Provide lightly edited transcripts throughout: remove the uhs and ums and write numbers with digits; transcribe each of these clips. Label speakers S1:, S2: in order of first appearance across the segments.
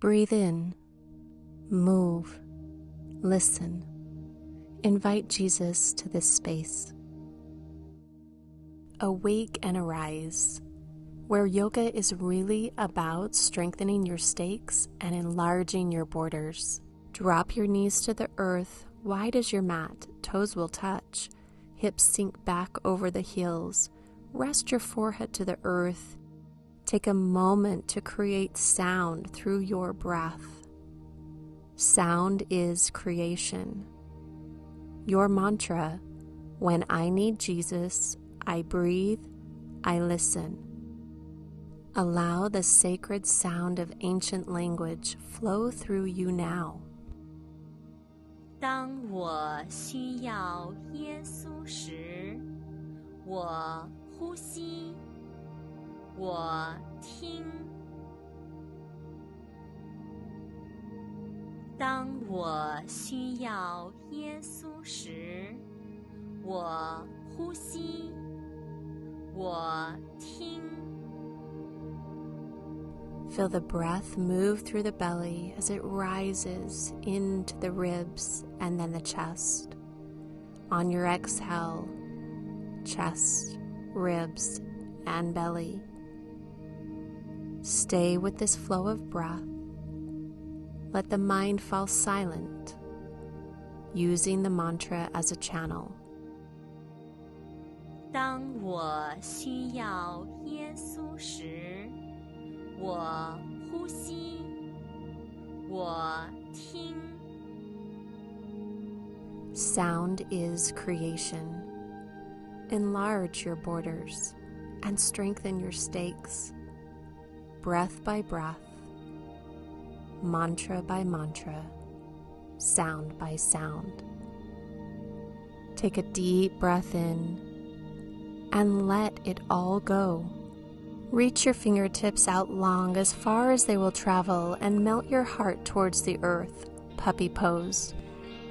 S1: Breathe in, move, listen. Invite Jesus to this space. Awake and arise, where yoga is really about strengthening your stakes and enlarging your borders. Drop your knees to the earth, wide as your mat, toes will touch, hips sink back over the heels. Rest your forehead to the earth. Take a moment to create sound through your breath. Sound is creation. Your mantra: when I need Jesus, I breathe, I listen. Allow the sacred sound of ancient language flow through you now.
S2: 当我需要耶稣时，我呼吸，我听。当我需要耶稣时，我呼吸，我听。
S1: Feel the breath move through the belly as it rises into the ribs and then the chest. On your exhale, chest, ribs, and belly. Stay with this flow of breath. Let the mind fall silent, using the mantra as a channel.
S2: 当我需要耶稣时，我呼吸，我听。
S1: Sound is creation. Enlarge your borders and strengthen your stakes. Breath by breath, mantra by mantra, sound by sound. Take a deep breath in and let it all go. Reach your fingertips out long as far as they will travel and melt your heart towards the earth, puppy pose.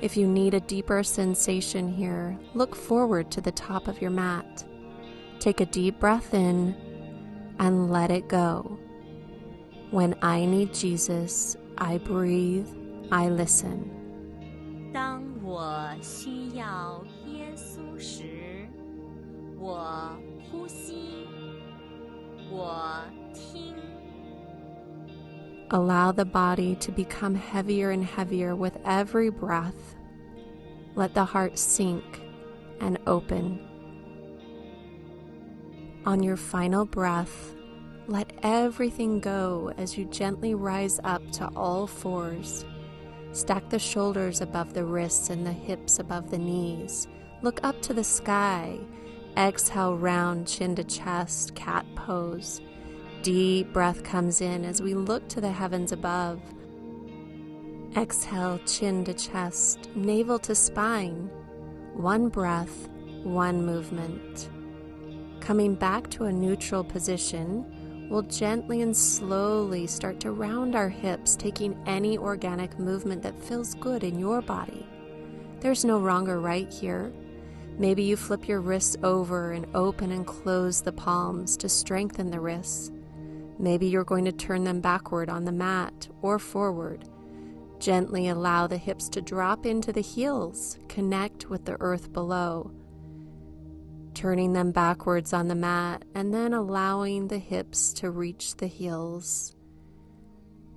S1: If you need a deeper sensation here, look forward to the top of your mat. Take a deep breath in and let it go. When I need Jesus, I breathe, I listen.
S2: 当我需要耶稣时，我呼吸，我听。
S1: Allow the body to become heavier and heavier with every breath. Let the heart sink and open. On your final breath, let everything go as you gently rise up to all fours. Stack the shoulders above the wrists and the hips above the knees. Look up to the sky. Exhale, round chin to chest, cat pose. Deep breath comes in as we look to the heavens above. Exhale, chin to chest, navel to spine. One breath, one movement. Coming back to a neutral position, we'll gently and slowly start to round our hips, taking any organic movement that feels good in your body. There's no wrong or right here. Maybe you flip your wrists over and open and close the palms to strengthen the wrists. Maybe you're going to turn them backward on the mat or forward. Gently allow the hips to drop into the heels, connect with the earth below. Turning them backwards on the mat and then allowing the hips to reach the heels.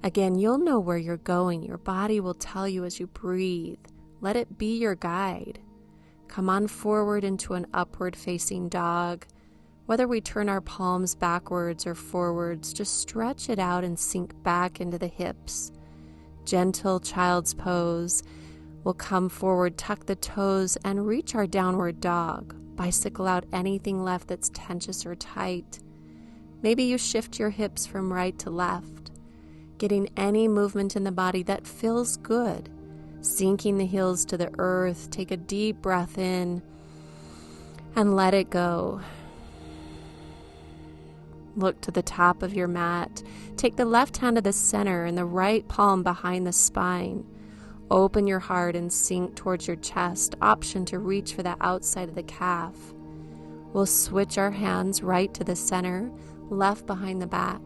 S1: Again, you'll know where you're going. Your body will tell you as you breathe. Let it be your guide. Come on forward into an upward facing dog. Whether we turn our palms backwards or forwards, just stretch it out and sink back into the hips. Gentle child's pose. We'll come forward, tuck the toes, and reach our downward dog. Bicycle out anything left that's tense or tight. Maybe you shift your hips from right to left, getting any movement in the body that feels good. Sinking the heels to the earth, take a deep breath in and let it go. Look to the top of your mat. Take the left hand to the center and the right palm behind the spine. Open your heart and sink towards your chest. Option to reach for the outside of the calf. We'll switch our hands right to the center, left behind the back.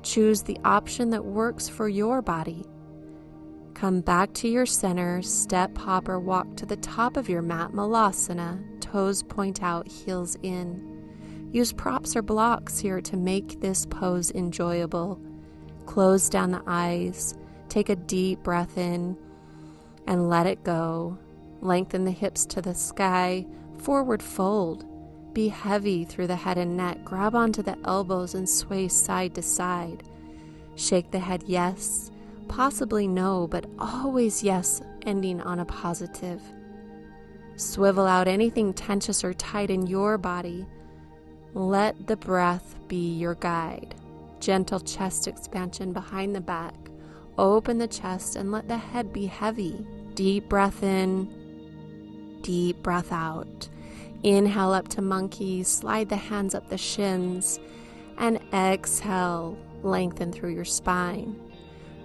S1: Choose the option that works for your body. Come back to your center, step, hop, or walk to the top of your mat, Malasana, toes point out, heels in. Use props or blocks here to make this pose enjoyable. Close down the eyes, take a deep breath in, and let it go. Lengthen the hips to the sky, forward fold. Be heavy through the head and neck. Grab onto the elbows and sway side to side. Shake the head yes, possibly no, but always yes, ending on a positive. Swivel out anything tense or tight in your body. Let the breath be your guide. Gentle chest expansion behind the back. Open the chest and let the head be heavy. Deep breath in, deep breath out. Inhale up to monkey, slide the hands up the shins, and exhale, lengthen through your spine.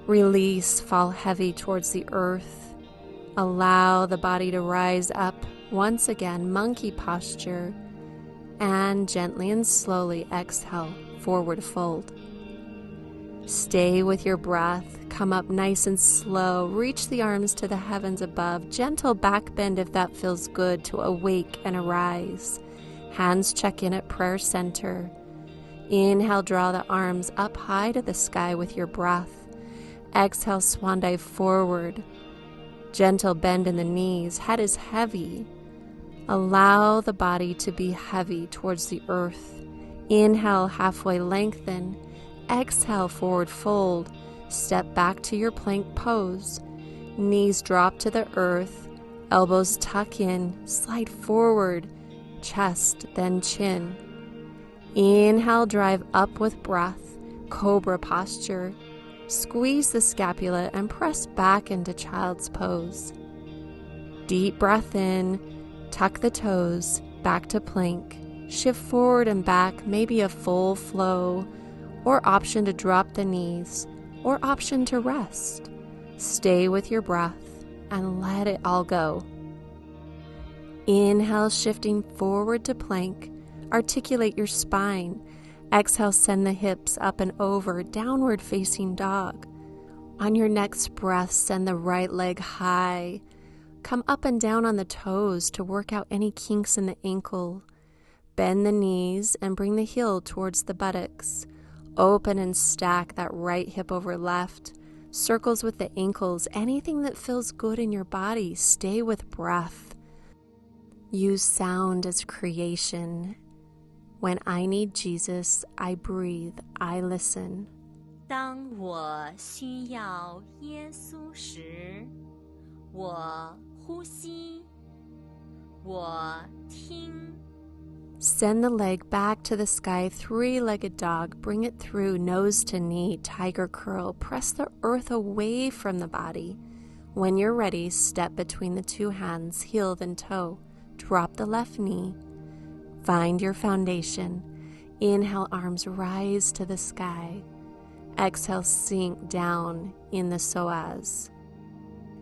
S1: Release, fall heavy towards the earth. Allow the body to rise up once again, monkey posture, and gently and slowly exhale, forward fold. Stay with your breath, come up nice and slow, reach the arms to the heavens above, gentle back bend if that feels good to awake and arise. Hands check in at prayer center. Inhale, draw the arms up high to the sky with your breath. Exhale, swan dive forward. Gentle bend in the knees, head is heavy. Allow the body to be heavy towards the earth. Inhale, halfway lengthen. Exhale, forward fold. Step back to your plank pose. Knees drop to the earth. Elbows tuck in. Slide forward. Chest, then chin. Inhale, drive up with breath. Cobra posture. Squeeze the scapula and press back into child's pose. Deep breath in. Tuck the toes. Back to plank. Shift forward and back, maybe a full flow, or option to drop the knees, or option to rest. Stay with your breath and let it all go. Inhale, shifting forward to plank. Articulate your spine. Exhale, send the hips up and over, downward facing dog. On your next breath, send the right leg high. Come up and down on the toes to work out any kinks in the ankle. Bend the knees and bring the heel towards the buttocks. Open and stack that right hip over left. Circles with the ankles. Anything that feels good in your body. Stay with breath. Use sound as creation. When I need Jesus, I breathe, I listen.
S2: 当我需要耶稣时，我呼吸，我听。
S1: Send the leg back to the sky, three-legged dog. Bring it through, nose to knee, tiger curl. Press the earth away from the body. When you're ready, step between the two hands, heel then toe. Drop the left knee. Find your foundation. Inhale, arms rise to the sky. Exhale, sink down in the psoas.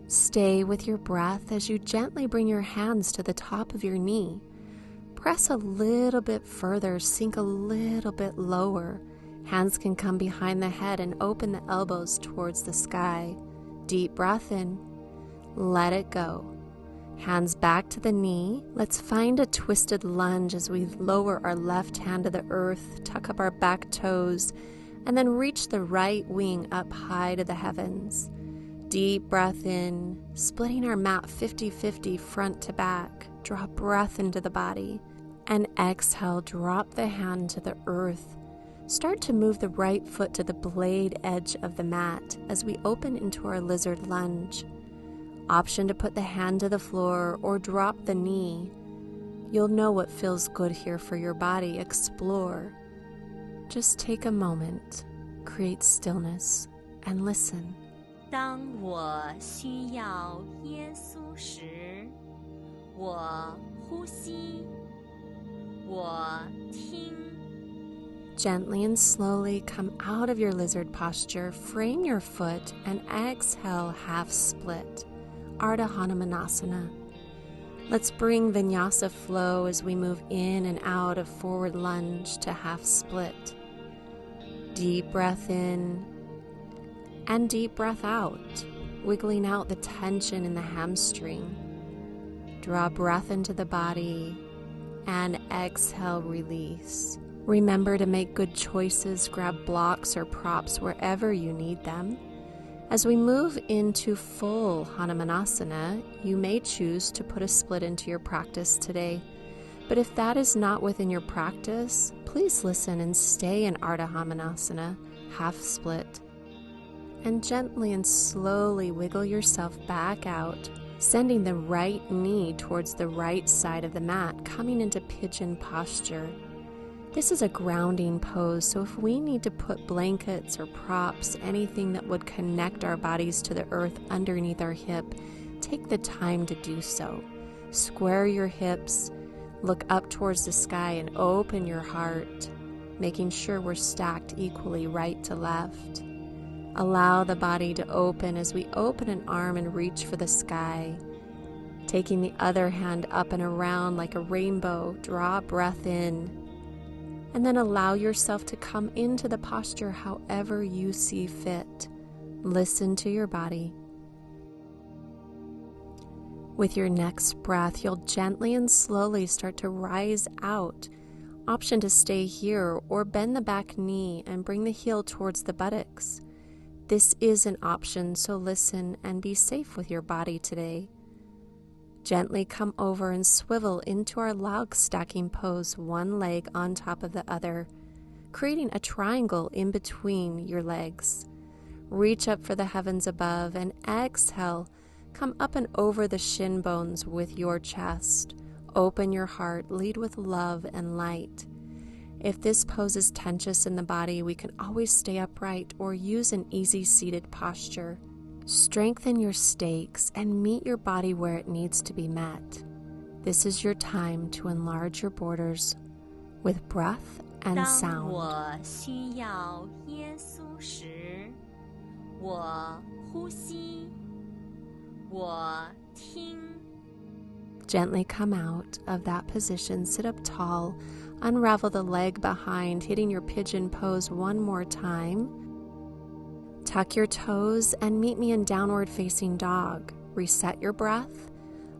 S1: Stay with your breath as you gently bring your hands to the top of your knee. Press a little bit further, sink a little bit lower. Hands can come behind the head and open the elbows towards the sky. Deep breath in. Let it go. Hands back to the knee. Let's find a twisted lunge as we lower our left hand to the earth, tuck up our back toes, and then reach the right wing up high to the heavens. Deep breath in, splitting our mat 50-50 front to back. Draw breath into the body. And exhale, drop the hand to the earth. Start to move the right foot to the blade edge of the mat as we open into our lizard lunge. Option to put the hand to the floor or drop the knee. You'll know what feels good here for your body. Explore. Just take a moment, create stillness, and listen.
S2: 当我需要耶稣时，我呼吸，我听。
S1: Gently and slowly come out of your lizard posture, frame your foot, and exhale, half split. Ardha Hanumanasana. Let's bring vinyasa flow as we move in and out of forward lunge to half split. Deep breath in and deep breath out, wiggling out the tension in the hamstring. Draw breath into the body and exhale, release. Remember to make good choices, grab blocks or props wherever you need them. As we move into full Hanumanasana, you may choose to put a split into your practice today. But if that is not within your practice, please listen and stay in Ardha Hanumanasana, half split. And gently and slowly wiggle yourself back out, sending the right knee towards the right side of the mat, coming into pigeon posture. This is a grounding pose, so if we need to put blankets or props, anything that would connect our bodies to the earth underneath our hip, take the time to do so. Square your hips, look up towards the sky and open your heart, making sure we're stacked equally right to left. Allow the body to open as we open an arm and reach for the sky. Taking the other hand up and around like a rainbow, draw breath in. And then allow yourself to come into the posture however you see fit. Listen to your body. With your next breath, you'll gently and slowly start to rise out. Option to stay here or bend the back knee and bring the heel towards the buttocks. This is an option, so listen and be safe with your body today. Gently come over and swivel into our log stacking pose, one leg on top of the other, creating a triangle in between your legs. Reach up for the heavens above and exhale. Come up and over the shin bones with your chest. Open your heart, lead with love and light. If this pose is tensious in the body, we can always stay upright or use an easy seated posture. Strengthen your stakes and meet your body where it needs to be met. This is your time to enlarge your borders with breath and
S2: 当
S1: sound.
S2: 我需要耶稣时，我呼吸，我听。
S1: Gently come out of that position, sit up tall, unravel the leg behind, hitting your pigeon pose one more time. Tuck your toes and meet me in downward facing dog. Reset your breath,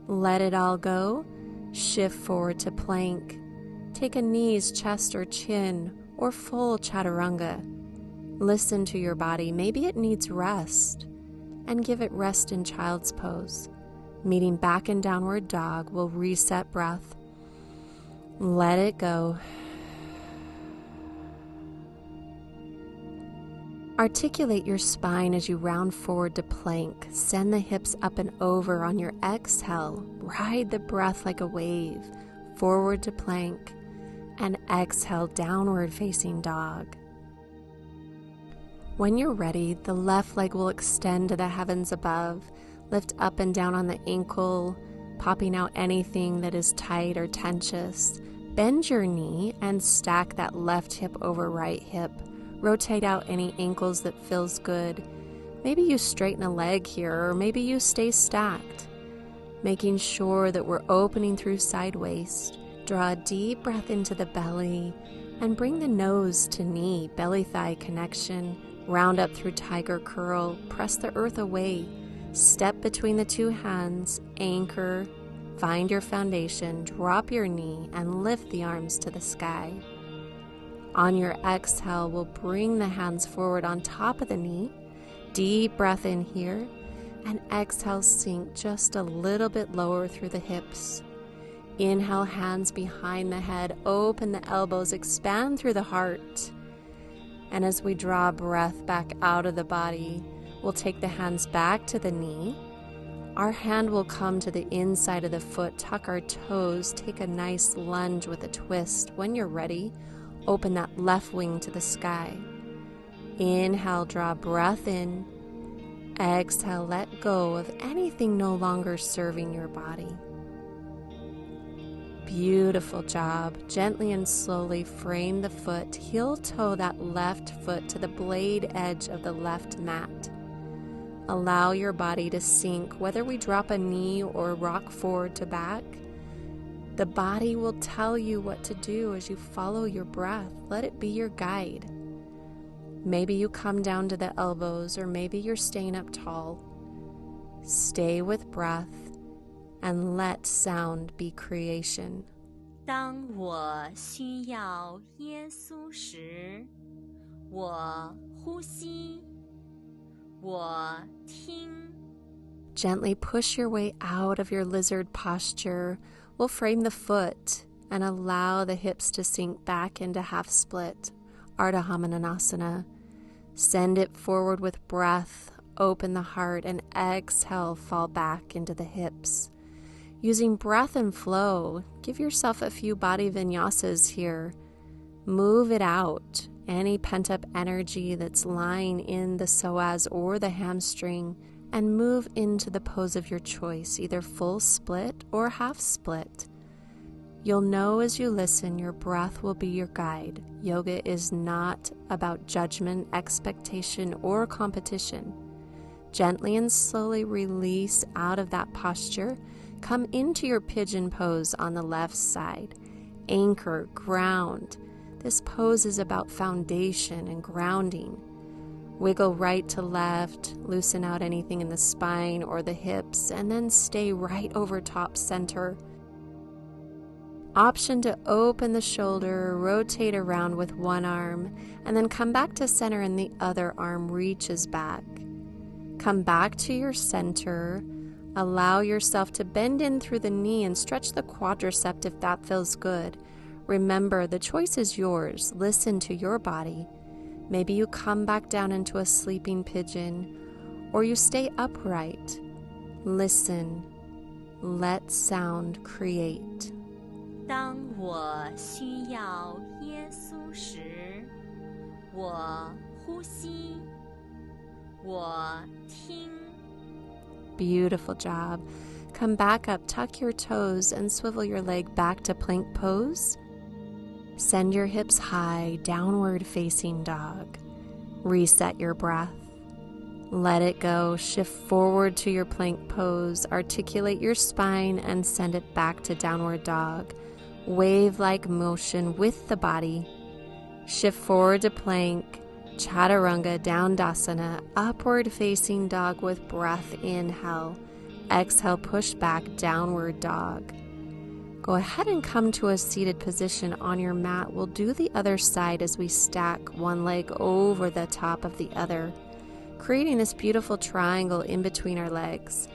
S1: let it all go, shift forward to plank. Take a knees, chest or chin, or full chaturanga. Listen to your body, maybe it needs rest, and give it rest in child's pose. Meeting back in downward dog, we'll reset breath. Let it go. Articulate your spine as you round forward to plank. Send the hips up and over on your exhale. Ride the breath like a wave. Forward to plank. And exhale, downward facing dog. When you're ready, the left leg will extend to the heavens above. Lift up and down on the ankle, popping out anything that is tight or tensious. Bend your knee and stack that left hip over right hip. Rotate out any ankles that feels good. Maybe you straighten a leg here, or maybe you stay stacked. Making sure that we're opening through side waist. Draw a deep breath into the belly and bring the nose to knee, belly-thigh connection. Round up through tiger curl, press the earth away. Step between the two hands, anchor, find your foundation, drop your knee, and lift the arms to the sky. On your exhale, we'll bring the hands forward on top of the knee. Deep breath in here, and exhale, sink just a little bit lower through the hips. Inhale, hands behind the head, open the elbows, expand through the heart. And as we draw breath back out of the body, we'll take the hands back to the knee. Our hand will come to the inside of the foot, tuck our toes, take a nice lunge with a twist. When you're ready, open that left wing to the sky. Inhale, draw breath in. Exhale, let go of anything no longer serving your body. Beautiful job. Gently and slowly frame the foot. Heel toe that left foot to the blade edge of the left mat. Allow your body to sink, whether we drop a knee or rock forward to back. The body will tell you what to do as you follow your breath. Let it be your guide. Maybe you come down to the elbows, or maybe you're staying up tall. Stay with breath and let sound be creation.
S2: 当我需要耶稣时，我呼吸，我听。
S1: Gently push your way out of your lizard posture. We'll frame the foot and allow the hips to sink back into half split, Ardha Hamananasana. Send it forward with breath, open the heart, and exhale, fall back into the hips. Using breath and flow, give yourself a few body vinyasas here. Move it out, any pent-up energy that's lying in the psoas or the hamstring, and move into the pose of your choice, either full split or half split. You'll know as you listen, your breath will be your guide. Yoga is not about judgment, expectation, or competition. Gently and slowly release out of that posture. Come into your pigeon pose on the left side. Anchor, ground. This pose is about foundation and grounding. Wiggle right to left, loosen out anything in the spine or the hips, and then stay right over top center. Option to open the shoulder, rotate around with one arm, and then come back to center and the other arm reaches back. Come back to your center. Allow yourself to bend in through the knee and stretch the quadricep if that feels good. Remember, the choice is yours. Listen to your body. Maybe you come back down into a sleeping pigeon, or you stay upright. Listen. Let sound create.
S2: 当我需要耶稣时，我呼吸，我听。
S1: Beautiful job. Come back up, tuck your toes, and swivel your leg back to plank pose. Send your hips high, downward facing dog. Reset your breath. Let it go. Shift forward to your plank pose. Articulate your spine and send it back to downward dog. Wave-like motion with the body. Shift forward to plank. Chaturanga, Dandasana, upward facing dog with breath, inhale. Exhale, push back, downward dog. Go ahead and come to a seated position on your mat. We'll do the other side as we stack one leg over the top of the other, creating this beautiful triangle in between our legs.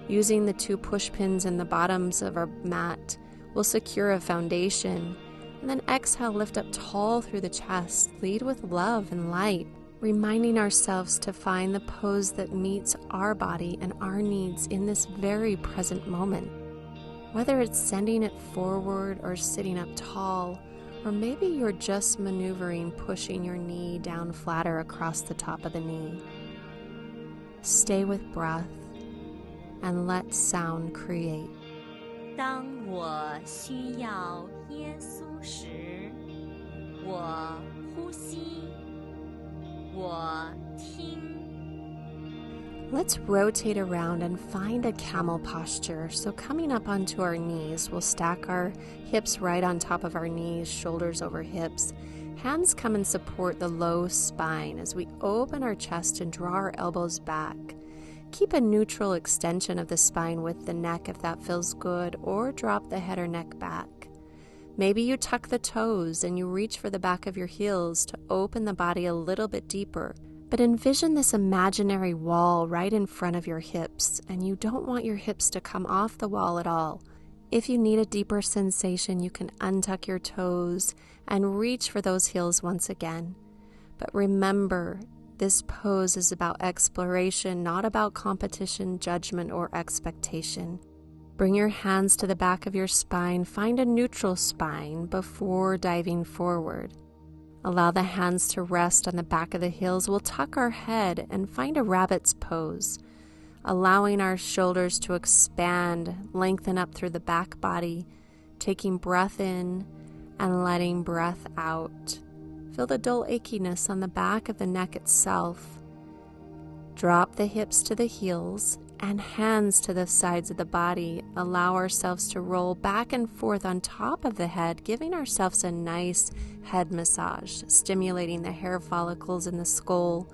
S1: Using the two push pins in the bottoms of our mat, we'll secure a foundation. And then exhale, lift up tall through the chest. Lead with love and light, reminding ourselves to find the pose that meets our body and our needs in this very present moment. Whether it's sending it forward or sitting up tall, or maybe you're just maneuvering, pushing your knee down flatter across the top of the knee. Stay with breath and let sound create.
S2: 当我需要耶稣时，我呼吸，我听。
S1: Let's rotate around and find a camel posture. So coming up onto our knees, we'll stack our hips right on top of our knees, shoulders over hips. Hands come and support the low spine as we open our chest and draw our elbows back. Keep a neutral extension of the spine with the neck if that feels good, or drop the head or neck back. Maybe you tuck the toes and you reach for the back of your heels to open the body a little bit deeper. But envision this imaginary wall right in front of your hips, and you don't want your hips to come off the wall at all. If you need a deeper sensation, you can untuck your toes and reach for those heels once again. But remember, this pose is about exploration, not about competition, judgment, or expectation. Bring your hands to the back of your spine. Find a neutral spine before diving forward. Allow the hands to rest on the back of the heels. We'll tuck our head and find a rabbit's pose, allowing our shoulders to expand, lengthen up through the back body, taking breath in and letting breath out. Feel the dull achiness on the back of the neck itself. Drop the hips to the heels and hands to the sides of the body. Allow ourselves to roll back and forth on top of the head, giving ourselves a nice head massage, stimulating the hair follicles in the skull.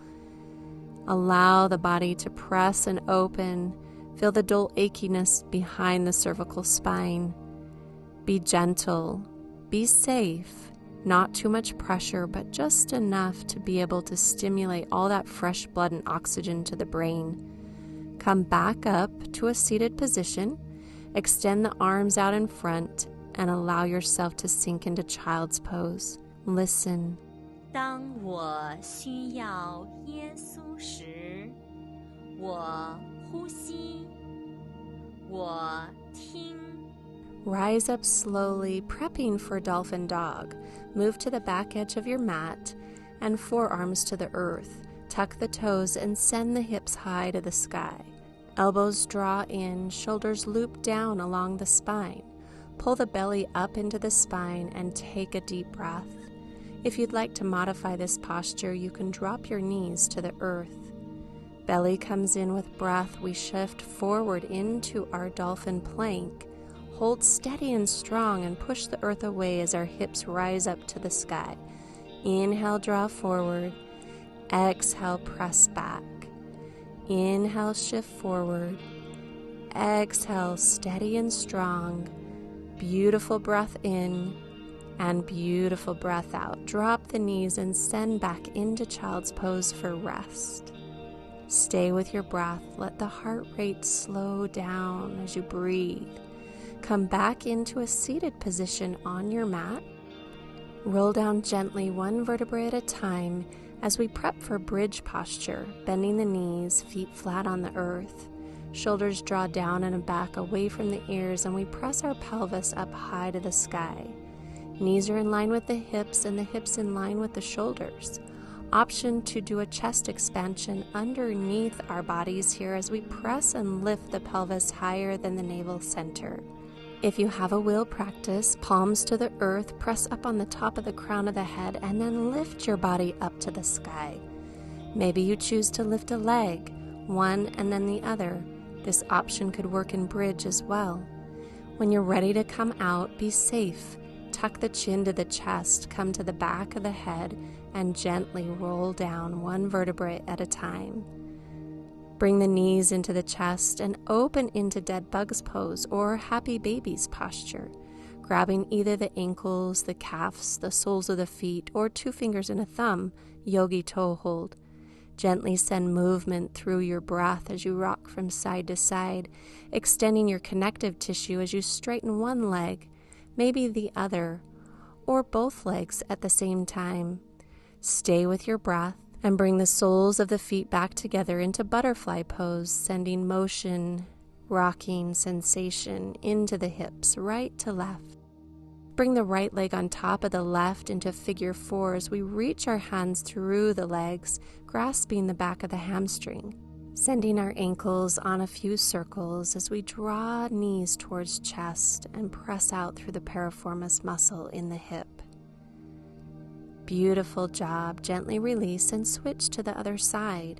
S1: Allow the body to press and open. Feel the dull achiness behind the cervical spine. Be gentle. Be safe. Not too much pressure, but just enough to be able to stimulate all that fresh blood and oxygen to the brain. Come back up to a seated position. Extend the arms out in front and allow yourself to sink into child's pose. Listen.
S2: 当我需要耶稣时，我呼吸，我听。
S1: Rise up slowly, prepping for dolphin dog. Move to the back edge of your mat and forearms to the earth. Tuck the toes and send the hips high to the sky. Elbows draw in, shoulders loop down along the spine. Pull the belly up into the spine and take a deep breath. If you'd like to modify this posture, you can drop your knees to the earth. Belly comes in with breath. We shift forward into our dolphin plank. Hold steady and strong and push the earth away as our hips rise up to the sky. Inhale, draw forward. Exhale, press back. Inhale, shift forward. Exhale, steady and strong. Beautiful breath in and beautiful breath out. Drop the knees and send back into child's pose for rest. Stay with your breath. Let the heart rate slow down as you breathe. Come back into a seated position on your mat. Roll down gently one vertebrae at a time as we prep for bridge posture, bending the knees, feet flat on the earth. Shoulders draw down and back away from the ears, and we press our pelvis up high to the sky. Knees are in line with the hips and the hips in line with the shoulders. Option to do a chest expansion underneath our bodies here as we press and lift the pelvis higher than the navel center. If you have a wheel practice, palms to the earth, press up on the top of the crown of the head, and then lift your body up to the sky. Maybe you choose to lift a leg, one and then the other. This option could work in bridge as well. When you're ready to come out, be safe. Tuck the chin to the chest, come to the back of the head, and gently roll down one vertebrae at a time. Bring the knees into the chest and open into dead bug's pose or happy baby's posture, grabbing either the ankles, the calves, the soles of the feet, or 2 fingers and a thumb, yogi toe hold. Gently send movement through your breath as you rock from side to side, extending your connective tissue as you straighten one leg, maybe the other, or both legs at the same time. Stay with your breath and bring the soles of the feet back together into butterfly pose, sending motion, rocking sensation into the hips, right to left. Bring the right leg on top of the left into figure 4 as we reach our hands through the legs, grasping the back of the hamstring. Sending our ankles on a few circles as we draw knees towards chest and press out through the piriformis muscle in the hip. Beautiful job. Gently release and switch to the other side.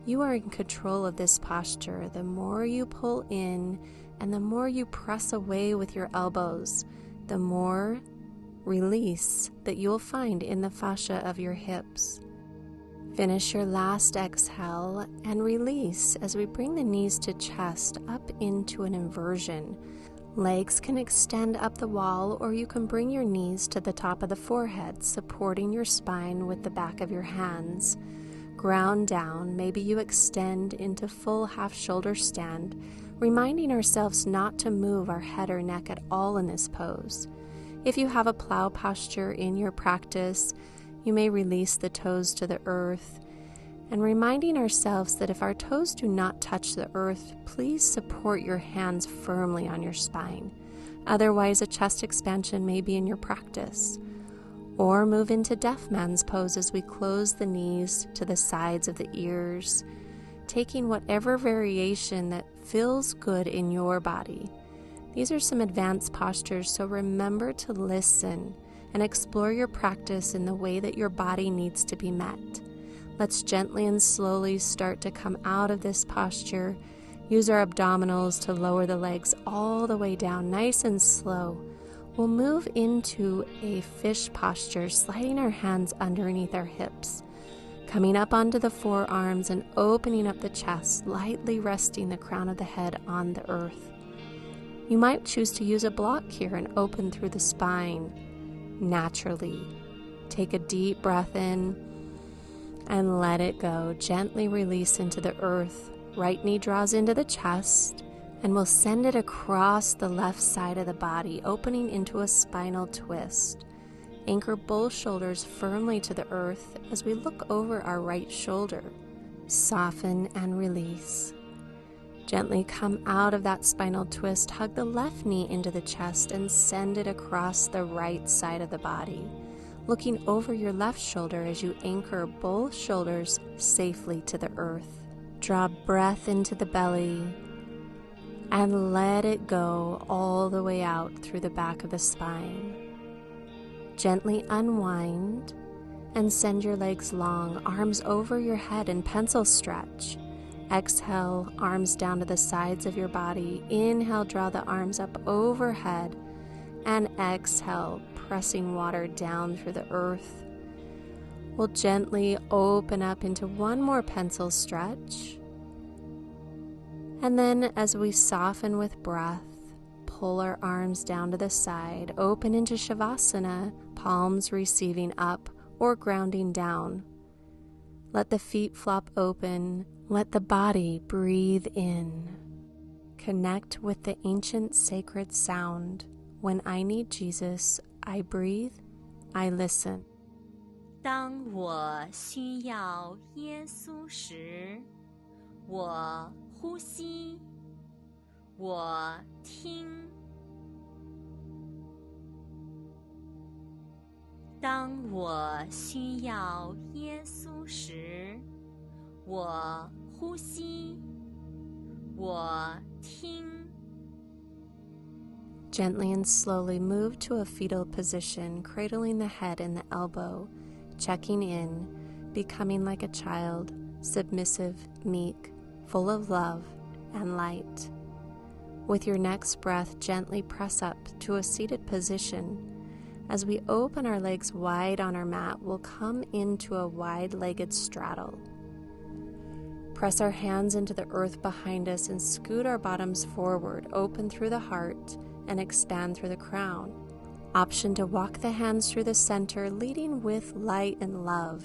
S1: You are in control of this posture. The more you pull in and the more you press away with your elbows, the more release that you'll find in the fascia of your hips. Finish your last exhale and release as we bring the knees to chest up into an inversion. Legs can extend up the wall, or you can bring your knees to the top of the forehead, supporting your spine with the back of your hands. Ground down, maybe you extend into full half shoulder stand, reminding ourselves not to move our head or neck at all in this pose. If you have a plow posture in your practice, you may release the toes to the earth, and reminding ourselves that if our toes do not touch the earth, please support your hands firmly on your spine. Otherwise, a chest expansion may be in your practice. Or move into deaf man's pose as we close the knees to the sides of the ears, taking whatever variation that feels good in your body. These are some advanced postures, so remember to listen and explore your practice in the way that your body needs to be met. Let's gently and slowly start to come out of this posture, Use our abdominals to lower the legs all the way down, nice and slow. We'll move into a fish posture, sliding our hands underneath our hips, coming up onto the forearms and opening up the chest, lightly resting the crown of the head on the earth. You might choose to use a block here and open through the spine naturally. Take a deep breath in and let it go. Gently release into the earth. Right knee draws into the chest, and we'll send it across the left side of the body, opening into a spinal twist. Anchor both shoulders firmly to the earth as we look over our right shoulder. Soften and release. Gently come out of that spinal twist, hug the left knee into the chest, and send it across the right side of the body, looking over your left shoulder as you anchor both shoulders safely to the earth. Draw breath into the belly and let it go all the way out through the back of the spine. Gently unwind and send your legs long, arms over your head in pencil stretch. Exhale, arms down to the sides of your body. Inhale, draw the arms up overhead, and exhale, pressing water down through the earth. We'll gently open up into one more pencil stretch. And then as we soften with breath, pull our arms down to the side, open into Shavasana, palms receiving up or grounding down. Let the feet flop open. Let the body breathe in. Connect with the ancient sacred sound. When I need Jesus, I breathe, I listen.
S2: 当我需要耶稣时，我呼吸，我听。当我需要耶稣时，我呼吸，我听。
S1: Gently and slowly move to a fetal position, cradling the head and the elbow, checking in, becoming like a child, submissive, meek, full of love and light. With your next breath, gently press up to a seated position. As we open our legs wide on our mat, we'll come into a wide-legged straddle. Press our hands into the earth behind us and scoot our bottoms forward, open through the heart and expand through the crown. Option to walk the hands through the center, leading with light and love,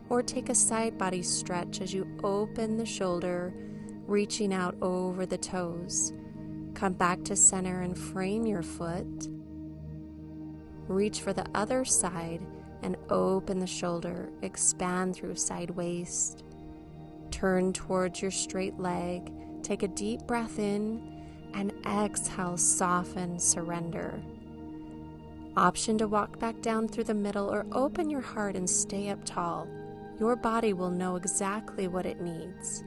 S1: or take a side body stretch as you open the shoulder, reaching out over the toes. Come back to center and frame your foot. Reach for the other side and open the shoulder, expand through side waist. Turn towards your straight leg, take a deep breath in, and exhale, soften, surrender. Option to walk back down through the middle or open your heart and stay up tall. Your body will know exactly what it needs.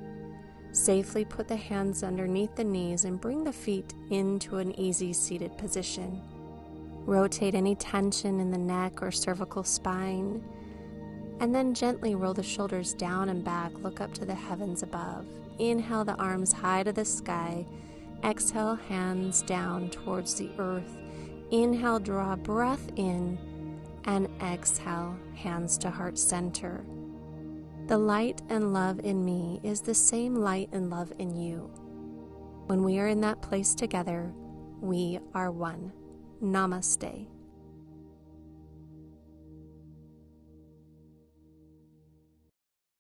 S1: Safely put the hands underneath the knees and bring the feet into an easy seated position. Rotate any tension in the neck or cervical spine, and then gently roll the shoulders down and back, look up to the heavens above. Inhale the arms high to the sky. Exhale, hands down towards the earth. Inhale, draw breath in, and exhale, hands to heart center. The light and love in me is the same light and love in you. When we are in that place together, we are one. Namaste.